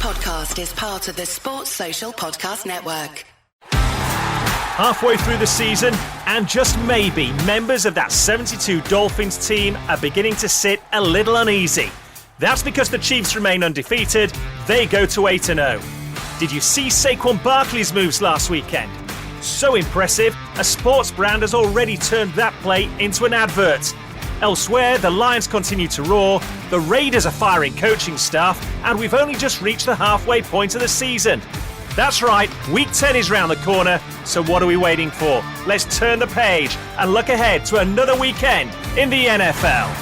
podcast is part of the Sports Social Podcast Network. Halfway through the season, and just maybe, members of that 72 Dolphins team are beginning to sit a little uneasy. That's because the Chiefs remain undefeated. They go to 8-0. Did you see Saquon Barkley's moves last weekend? So impressive, a sports brand has already turned that play into an advert. Elsewhere, the Lions continue to roar, the Raiders are firing coaching staff, and we've only just reached the halfway point of the season. That's right, Week 10 is round the corner, so what are we waiting for? Let's turn the page and look ahead to another weekend in the NFL.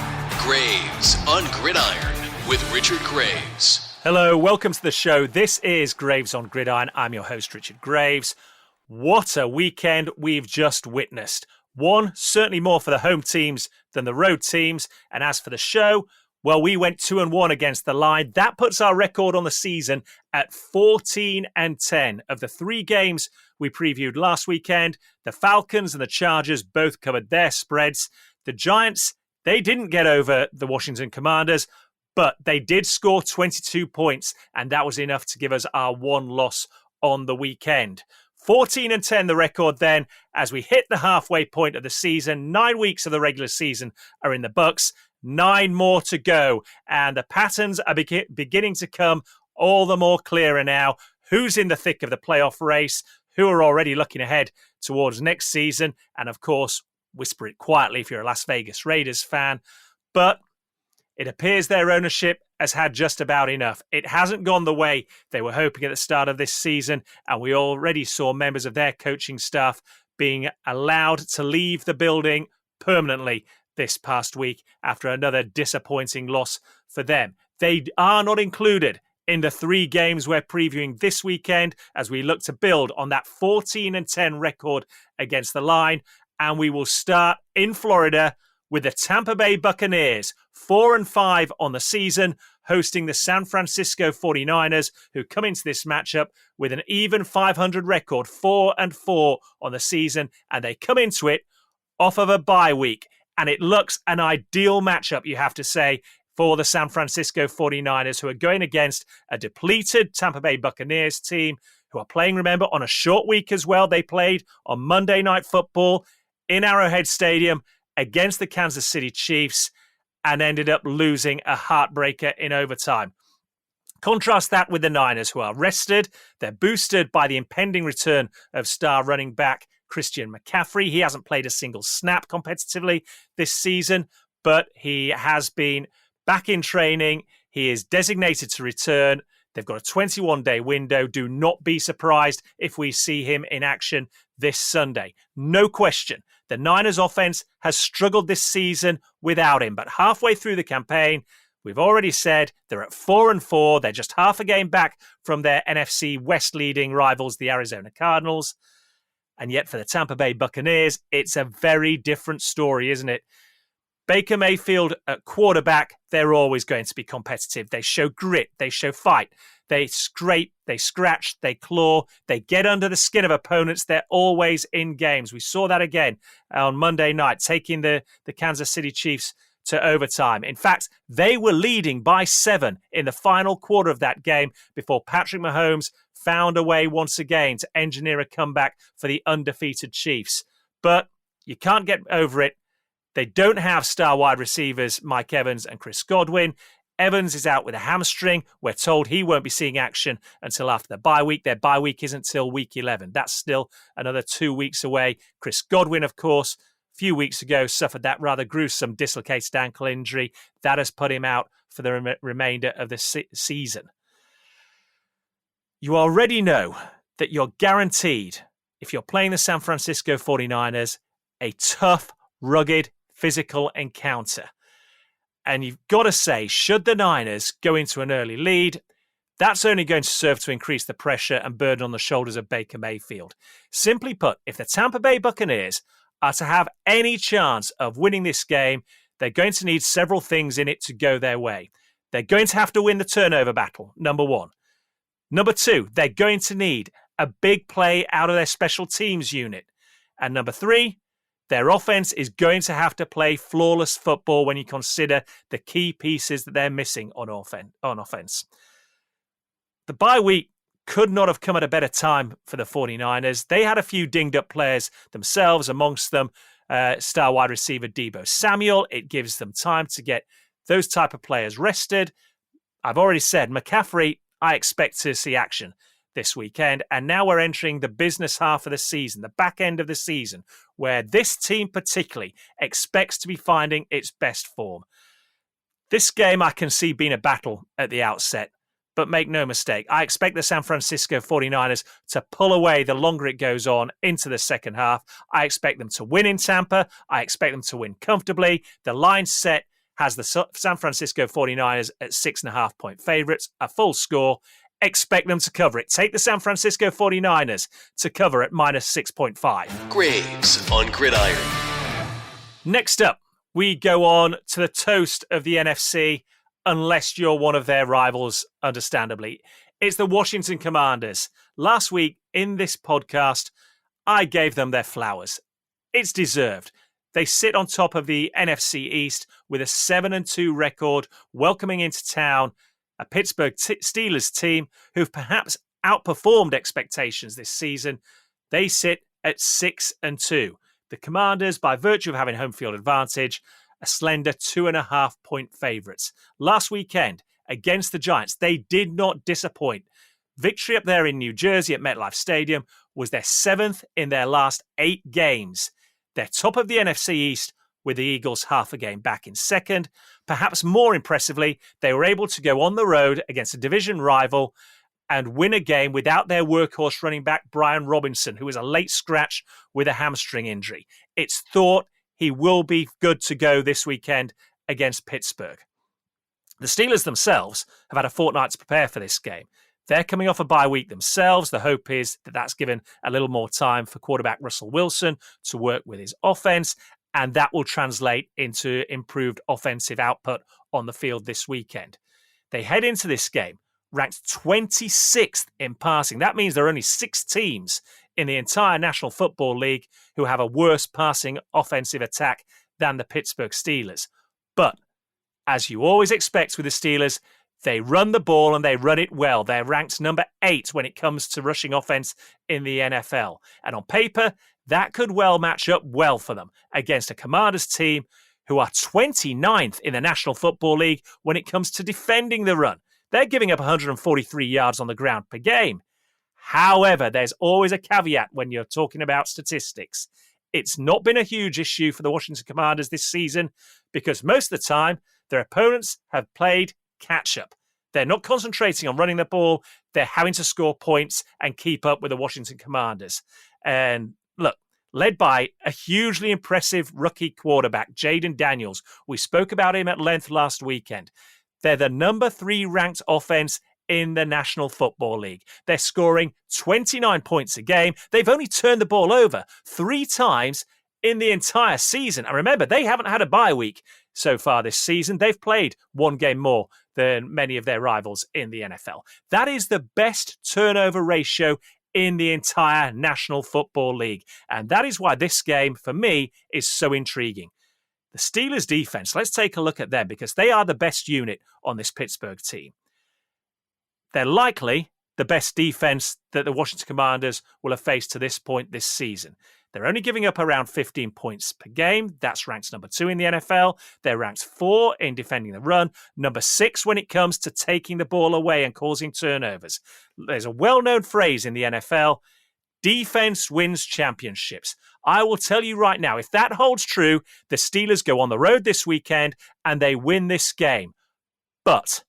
Graves on Gridiron with Richard Graves. Hello, welcome to the show. This is Graves on Gridiron. I'm your host, Richard Graves. What a weekend we've just witnessed. One, certainly more for the home teams than the road teams. And as for the show, well, we went 2-1 against the line. That puts our record on the season at 14-10. Of the three games we previewed last weekend, the Falcons and the Chargers both covered their spreads. The Giants, they didn't get over the Washington Commanders, but they did score 22 points, and that was enough to give us our one loss on the weekend. 14-10 the record then, as we hit the halfway point of the season. 9 weeks of the regular season are in the books. 9 more to go, and the patterns are beginning to come all the more clearer now. Who's in the thick of the playoff race? Who are already looking ahead towards next season? And of course, whisper it quietly if you're a Las Vegas Raiders fan. But it appears their ownership has had just about enough. It hasn't gone the way they were hoping at the start of this season, and we already saw members of their coaching staff being allowed to leave the building permanently this past week after another disappointing loss for them. They are not included in the 3 games we're previewing this weekend as we look to build on that 14-10 record against the line, and we will start in Florida with the Tampa Bay Buccaneers, 4-5 on the season, hosting the San Francisco 49ers, who come into this matchup with an even 500 record, 4-4 on the season, and they come into it off of a bye week. And it looks an ideal matchup, you have to say, for the San Francisco 49ers, who are going against a depleted Tampa Bay Buccaneers team, who are playing, remember, on a short week as well. They played on Monday Night Football in Arrowhead Stadium against the Kansas City Chiefs and ended up losing a heartbreaker in overtime. Contrast that with the Niners, who are rested. They're boosted by the impending return of star running back Christian McCaffrey. He hasn't played a single snap competitively this season, but he has been back in training. He is designated to return. They've got a 21-day window. Do not be surprised if we see him in action this Sunday. No question. The Niners offense has struggled this season without him, but halfway through the campaign, we've already said they're at 4-4. They're just half a game back from their NFC West leading rivals, the Arizona Cardinals. And yet for the Tampa Bay Buccaneers, it's a very different story, isn't it? Baker Mayfield at quarterback, they're always going to be competitive. They show grit, they show fight, they scrape, they scratch, they claw, they get under the skin of opponents. They're always in games. We saw that again on Monday night, taking the Kansas City Chiefs to overtime. In fact, they were leading by 7 in the final quarter of that game before Patrick Mahomes found a way once again to engineer a comeback for the undefeated Chiefs. But you can't get over it. They don't have star wide receivers Mike Evans and Chris Godwin. Evans is out with a hamstring. We're told he won't be seeing action until after the bye week. Their bye week isn't until week 11. That's still another 2 weeks away. Chris Godwin, of course, a few weeks ago suffered that rather gruesome dislocated ankle injury. That has put him out for the remainder of the season. You already know that you're guaranteed, if you're playing the San Francisco 49ers, a tough, rugged, physical encounter. And you've got to say, should the Niners go into an early lead, that's only going to serve to increase the pressure and burden on the shoulders of Baker Mayfield. Simply put, if the Tampa Bay Buccaneers are to have any chance of winning this game, they're going to need several things in it to go their way. They're going to have to win the turnover battle, number 1. Number 2, they're going to need a big play out of their special teams unit. And number 3, their offense is going to have to play flawless football when you consider the key pieces that they're missing on offense. the bye week could not have come at a better time for the 49ers. They had a few dinged up players themselves, amongst them star wide receiver Deebo Samuel. It gives them time to get those type of players rested. I've already said McCaffrey, I expect to see action this weekend. And now we're entering the business half of the season, the back end of the season, where this team particularly expects to be finding its best form. This game I can see being a battle at the outset. But make no mistake, I expect the San Francisco 49ers to pull away the longer it goes on into the second half. I expect them to win in Tampa. I expect them to win comfortably. The line set has the San Francisco 49ers at 6.5 point favorites, a full score. Expect them to cover it. Take the San Francisco 49ers to cover at minus 6.5. Graves on Gridiron. Next up, we go on to the toast of the NFC. Unless you're one of their rivals, understandably. It's the Washington Commanders. Last week in this podcast, I gave them their flowers. It's deserved. They sit on top of the NFC East with a 7-2 record, welcoming into town a Pittsburgh Steelers team who've perhaps outperformed expectations this season. They sit at 6-2. The Commanders, by virtue of having home field advantage, a slender 2.5 point favourites. Last weekend, against the Giants, they did not disappoint. Victory up there in New Jersey at MetLife Stadium was their 7th in their last 8 games. They're top of the NFC East with the Eagles half a game back in second. Perhaps more impressively, they were able to go on the road against a division rival and win a game without their workhorse running back Brian Robinson, who was a late scratch with a hamstring injury. It's thought he will be good to go this weekend against Pittsburgh. The Steelers themselves have had a fortnight to prepare for this game. They're coming off a bye week themselves. The hope is that that's given a little more time for quarterback Russell Wilson to work with his offense, and that will translate into improved offensive output on the field this weekend. They head into this game ranked 26th in passing. That means there are only 6 teams in the entire National Football League who have a worse passing offensive attack than the Pittsburgh Steelers. But, as you always expect with the Steelers, they run the ball and they run it well. They're ranked number 8 when it comes to rushing offense in the NFL. And on paper, that could well match up well for them against a Commanders team who are 29th in the National Football League when it comes to defending the run. They're giving up 143 yards on the ground per game. However, there's always a caveat when you're talking about statistics. It's not been a huge issue for the Washington Commanders this season because most of the time, their opponents have played catch-up. They're not concentrating on running the ball. They're having to score points and keep up with the Washington Commanders. And look, led by a hugely impressive rookie quarterback, Jaden Daniels. We spoke about him at length last weekend. They're the number 3 ranked offense in the National Football League. They're scoring 29 points a game. They've only turned the ball over 3 times in the entire season. And remember, they haven't had a bye week so far this season. They've played 1 game more than many of their rivals in the NFL. That is the best turnover ratio in the entire National Football League. And that is why this game, for me, is so intriguing. The Steelers' defense, let's take a look at them because they are the best unit on this Pittsburgh team. They're likely the best defense that the Washington Commanders will have faced to this point this season. They're only giving up around 15 points per game. That's ranked number 2 in the NFL. They're ranked 4 in defending the run, number 6 when it comes to taking the ball away and causing turnovers. There's a well-known phrase in the NFL, defense wins championships. I will tell you right now, if that holds true, the Steelers go on the road this weekend and they win this game. But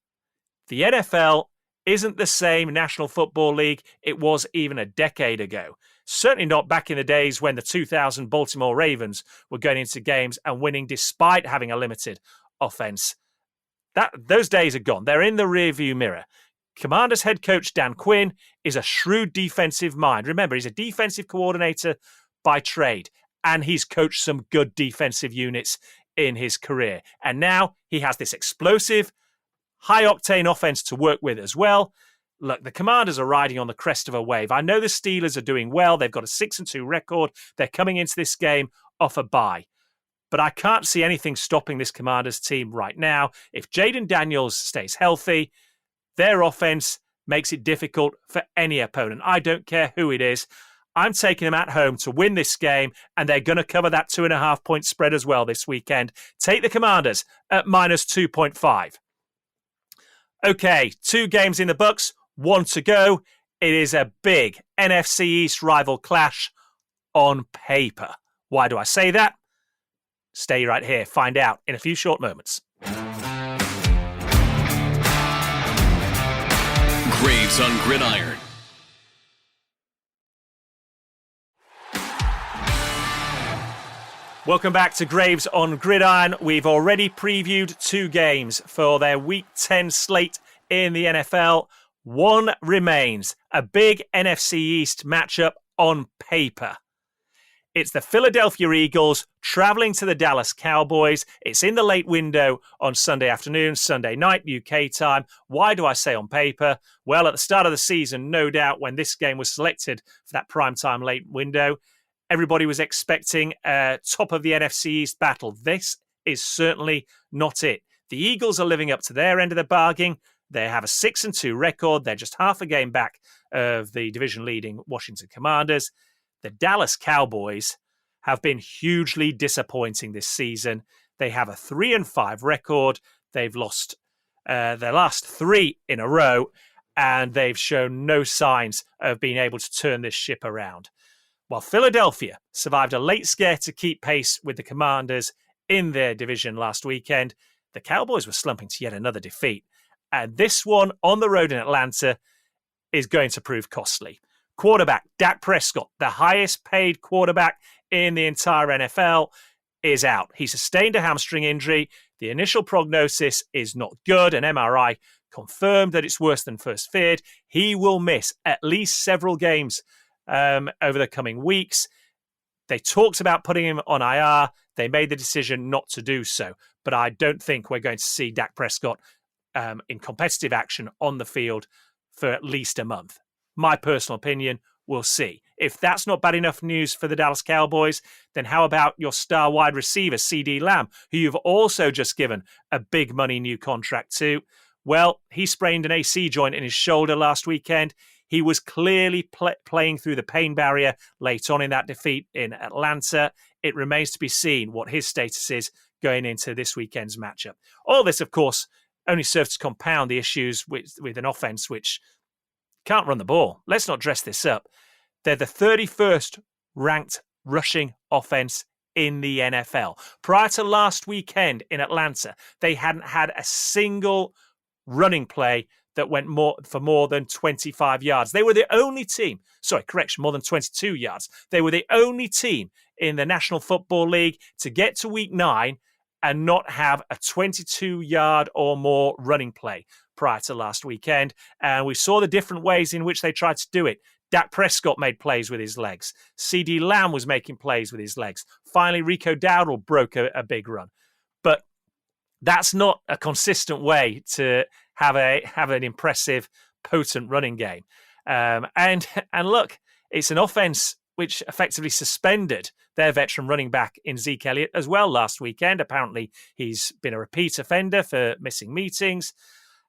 the NFL isn't the same National Football League it was even a decade ago. Certainly not back in the days when the 2000 Baltimore Ravens were going into games and winning despite having a limited offense. Those days are gone. They're in the rearview mirror. Commanders head coach Dan Quinn is a shrewd defensive mind. Remember, he's a defensive coordinator by trade, and he's coached some good defensive units in his career. And now he has this explosive, high-octane offense to work with as well. Look, the Commanders are riding on the crest of a wave. I know the Steelers are doing well. They've got a 6-2 record. They're coming into this game off a bye. But I can't see anything stopping this Commanders team right now. If Jaden Daniels stays healthy, their offense makes it difficult for any opponent. I don't care who it is. I'm taking them at home to win this game, and they're going to cover that 2.5 point spread as well this weekend. Take the Commanders at minus 2.5. Okay, 2 games in the books, 1 to go. It is a big NFC East rival clash on paper. Why do I say that? Stay right here. Find out in a few short moments. Graves on Gridiron. Welcome back to Graves on Gridiron. We've already previewed 2 games for their Week 10 slate in the NFL. 1 remains, a big NFC East matchup on paper. It's the Philadelphia Eagles traveling to the Dallas Cowboys. It's in the late window on Sunday afternoon, Sunday night, UK time. Why do I say on paper? Well, at the start of the season, no doubt, when this game was selected for that primetime late window, everybody was expecting a top of the NFC East battle. This is certainly not it. The Eagles are living up to their end of the bargain. They have a 6-2 record. They're just half a game back of the division-leading Washington Commanders. The Dallas Cowboys have been hugely disappointing this season. They have a 3-5 record. They've lost their last 3 in a row, and they've shown no signs of being able to turn this ship around. While Philadelphia survived a late scare to keep pace with the Commanders in their division last weekend, the Cowboys were slumping to yet another defeat. And this one on the road in Atlanta is going to prove costly. Quarterback Dak Prescott, the highest paid quarterback in the entire NFL, is out. He sustained a hamstring injury. The initial prognosis is not good. An MRI confirmed that it's worse than first feared. He will miss at least several games over the coming weeks. They talked about putting him on IR. They made the decision not to do so. But I don't think we're going to see Dak Prescott in competitive action on the field for at least a month. My personal opinion, we'll see. If that's not bad enough news for the Dallas Cowboys, then how about your star wide receiver, CD Lamb, who you've also just given a big money new contract to? Well, he sprained an AC joint in his shoulder last weekend. He was clearly playing through the pain barrier late on in that defeat in Atlanta. It remains to be seen what his status is going into this weekend's matchup. All this, of course, only serves to compound the issues with an offense which can't run the ball. Let's not dress this up. They're the 31st ranked rushing offense in the NFL. Prior to last weekend in Atlanta, they hadn't had a single running play that went for more than 25 yards. They were the only team, more than 22 yards. They were the only team in the National Football League to get to week 9 and not have a 22-yard or more running play prior to last weekend. And we saw the different ways in which they tried to do it. Dak Prescott made plays with his legs. CD Lamb was making plays with his legs. Finally, Rico Dowdle broke a big run. But that's not a consistent way to have an impressive, potent running game. And look, it's an offense which effectively suspended their veteran running back in Zeke Elliott as well last weekend. Apparently, he's been a repeat offender for missing meetings.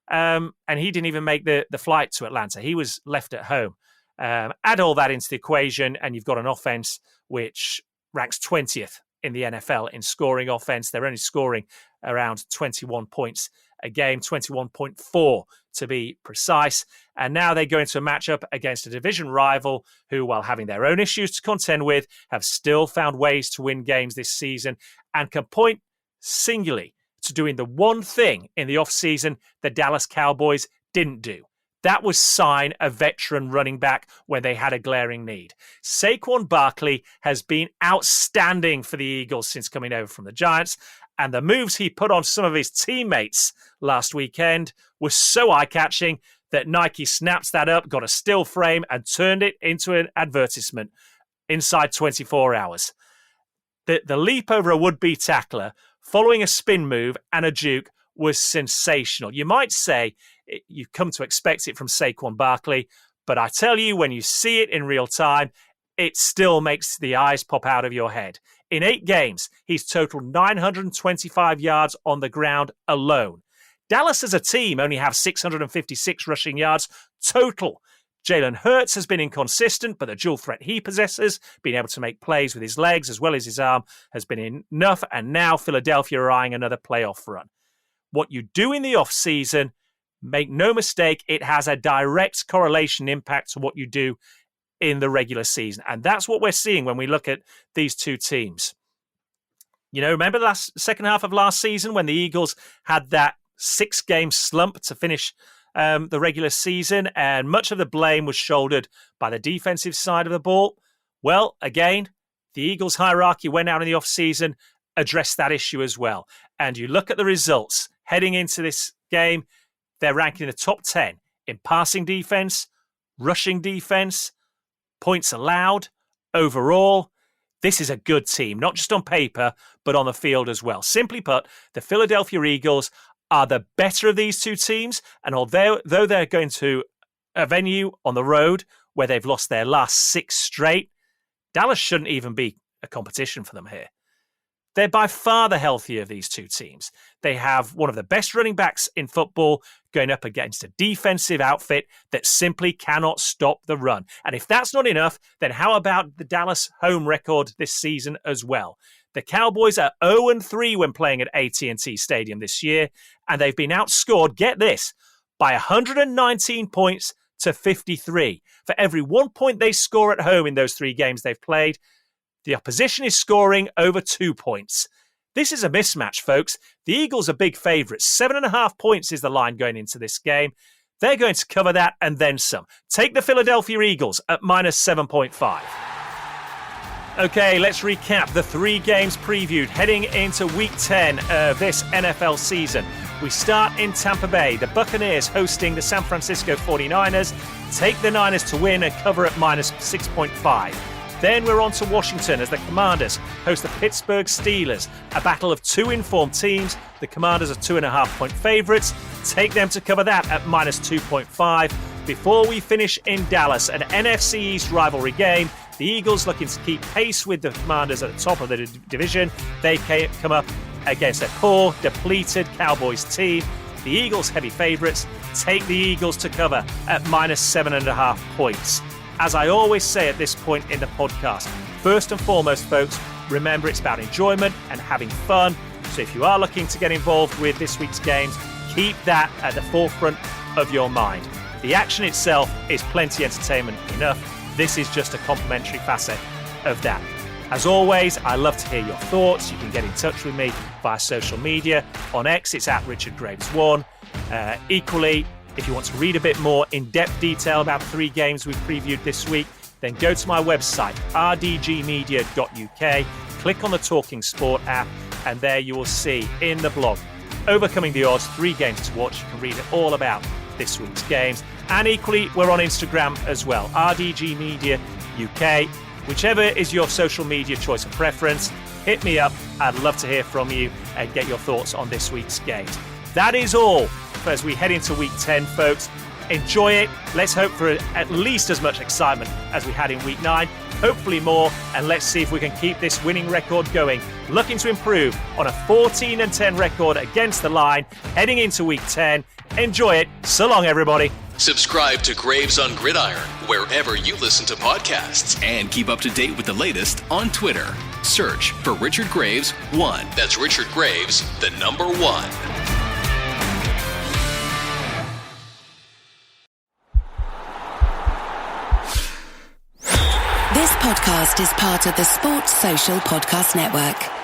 And he didn't even make the flight to Atlanta. He was left at home. Add all that into the equation, and you've got an offense which ranks 20th in the NFL in scoring offense. They're only scoring around 21 points a game, 21.4 to be precise. And now they go into a matchup against a division rival who, while having their own issues to contend with, have still found ways to win games this season and can point singularly to doing the one thing in the offseason the Dallas Cowboys didn't do. That was sign a veteran running back when they had a glaring need. Saquon Barkley has been outstanding for the Eagles since coming over from the Giants, and the moves he put on some of his teammates last weekend were so eye-catching that Nike snapped that up, got a still frame, and turned it into an advertisement inside 24 hours. The leap over a would-be tackler, following a spin move and a juke, was sensational. You might say you've come to expect it from Saquon Barkley, but I tell you, when you see it in real time, it still makes the eyes pop out of your head. In 8 games, he's totaled 925 yards on the ground alone. Dallas as a team only have 656 rushing yards total. Jalen Hurts has been inconsistent, but the dual threat he possesses, being able to make plays with his legs as well as his arm, has been enough. And now Philadelphia are eyeing another playoff run. What you do in the offseason, make no mistake, it has a direct correlation impact to what you do in the regular season. And that's what we're seeing when we look at these two teams. Remember the second half of last season when the Eagles had that 6-game slump to finish the regular season, and much of the blame was shouldered by the defensive side of the ball? Well, again, the Eagles hierarchy went out in the offseason, addressed that issue as well. And you look at the results heading into this game, they're ranking in the top 10 in passing defense, rushing defense, points allowed, overall. This is a good team, not just on paper, but on the field as well. Simply put, the Philadelphia Eagles are the better of these two teams. And although they're going to a venue on the road where they've lost their last 6 straight, Dallas shouldn't even be a competition for them here. They're by far the healthier of these two teams. They have one of the best running backs in football going up against a defensive outfit that simply cannot stop the run. And if that's not enough, then how about the Dallas home record this season as well? The Cowboys are 0-3 when playing at AT&T Stadium this year, and they've been outscored, get this, by 119 points to 53. For every 1 point they score at home in those 3 games they've played, the opposition is scoring over 2 points. This is a mismatch, folks. The Eagles are big favourites. 7.5 points is the line going into this game. They're going to cover that and then some. Take the Philadelphia Eagles at minus 7.5. Okay, let's recap the 3 games previewed heading into Week 10 of this NFL season. We start in Tampa Bay. The Buccaneers hosting the San Francisco 49ers. Take the Niners to win and cover at minus 6.5. Then we're on to Washington as the Commanders host the Pittsburgh Steelers, a battle of 2 informed teams. The Commanders are 2.5-point favourites. Take them to cover that at minus 2.5. Before we finish in Dallas, an NFC East rivalry game. The Eagles looking to keep pace with the Commanders at the top of the division. They come up against a poor, depleted Cowboys team. The Eagles heavy favourites. Take the Eagles to cover at minus 7.5 points. As I always say at this point in the podcast, first and foremost, folks, remember it's about enjoyment and having fun. So if you are looking to get involved with this week's games, keep that at the forefront of your mind. The action itself is plenty entertainment enough. This is just a complimentary facet of that. As always, I love to hear your thoughts. You can get in touch with me via social media. On X, it's at RichardGraves1. Equally, if you want to read a bit more in-depth detail about the 3 games we've previewed this week, then go to my website, rdgmedia.uk, click on the Talking Sport app, and there you will see in the blog, Overcoming the Odds, 3 games to watch. You can read it all about this week's games. And equally, we're on Instagram as well, rdgmedia.uk. Whichever is your social media choice of preference, hit me up. I'd love to hear from you and get your thoughts on this week's games. That is all as we head into Week 10, folks. Enjoy it. Let's hope for at least as much excitement as we had in Week 9, hopefully more, and let's see if we can keep this winning record going. Looking to improve on a 14-10 record against the line, heading into Week 10. Enjoy it. So long, everybody. Subscribe to Graves on Gridiron wherever you listen to podcasts. And keep up to date with the latest on Twitter. Search for Richard Graves 1. That's Richard Graves, the number 1. This podcast is part of the Sports Social Podcast Network.